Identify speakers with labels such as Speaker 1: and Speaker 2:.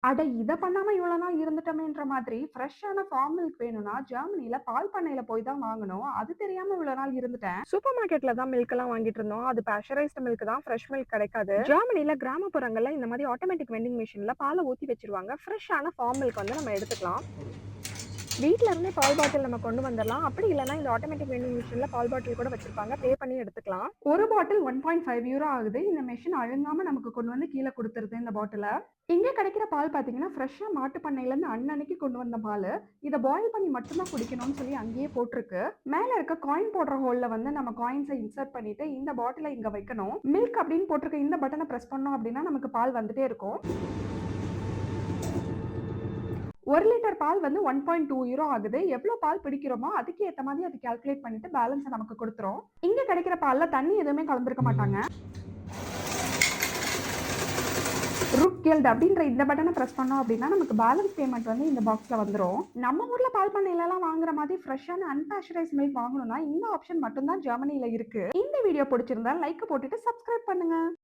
Speaker 1: அட இத பண்ணாம இவ்வளோ நாள் இருந்துட்டோமேன்ற மாதிரி, ஃப்ரெஷ்ஷான ஃபார்ம் மில்க் வேணும்னா, ஜெர்மனில பால் பண்ணையில போய் தான் வாங்கணும். அது தெரியாம இவ்வளோ நாள் இருந்துட்டேன். சூப்பர் மார்க்கெட்ல தான் மில்க் எல்லாம் வாங்கிட்டு இருந்தோம். அது பாஸ்சரைஸ்டு மில்க் தான், ஃப்ரெஷ் மில்க் கிடைக்காது. ஜெர்மனில கிராமப்புறங்கள்ல இந்த மாதிரி ஆட்டோமேட்டிக் வெண்டிங் மிஷின்ல பால ஊத்தி வச்சுருவாங்க. ஃப்ரெஷ்ஷான ஃபார்ம் மில்க் வந்து நம்ம எடுத்துக்கலாம். வீட்ல இருந்தே பால் பாட்டில் நம்ம கொண்டு வந்துரலாம். அப்படி இல்லன்னா இந்த ஆட்டோமேட்டிக் வெண்டிங் மிஷின்ல பால் பாட்டில் கூட வச்சிருப்பாங்க. பே பண்ணி எடுத்துக்கலாம். ஒரு பாட்டில் €1.5 ஆகுது. இந்த மெஷின் அழுங்காம நமக்கு கொண்டு வந்து கீழ குடுத்துருது இந்த பாட்டில. இங்க கிடைக்கிற பால் பார்த்தீங்கன்னா, ஃப்ரெஷ்ஷா மாட்டு பண்ணையிலேருந்து அன்னன்னைக்கு கொண்டு வந்த பாலு. இத பாயில் பண்ணி மட்டும் தான் குடிக்கணும்னு சொல்லி அங்கேயே போட்டிருக்கு. மேல இருக்க காயின் போடுற ஹோல்ல வந்து நம்ம காயின்ஸ இன்சர்ட் பண்ணிட்டு, இந்த பாட்டில இங்க வைக்கணும். மில்க் அப்படின்னு போட்டிருக்க இந்த பட்டன பிரஸ் பண்ணோம் அப்படின்னா, நமக்கு பால் வந்துட்டே இருக்கும். 1 லிட்டர் பால் வந்து €1.2 ஆகுது. எவ்ளோ பால் பிடிக்கிறோமோ, அதுக்கு ஏத்த மாதிரி அது கால்குலேட் பண்ணிட்டு பேலன்ஸ நமக்கு குடுத்துரும். இங்க கிடைக்கிற பால்ல தண்ணி எதுவுமே கலந்திருக்க மாட்டாங்க. ரூட் கெல்ட் அப்படின்ற இந்த பட்டன பிரஸ் பண்ணோம் அப்படின்னா, நமக்கு பேலன்ஸ் பேமெண்ட் வந்து இந்த பாக்ஸ்ல வந்துரும். நம்ம ஊர்ல பால் பண்ணையிலலாம் வாங்குற மாதிரி ஃப்ரெஷ்ஷான அன்பாஸ்சரைஸ்ட் மில்க் வாங்கணும்னா, இந்த ஆப்ஷன் மட்டும் தான் ஜெர்மனில இருக்கு. இந்த வீடியோ புடிச்சிருந்தா லைக் போட்டுட்டு சப்ஸ்கிரைப் பண்ணுங்க.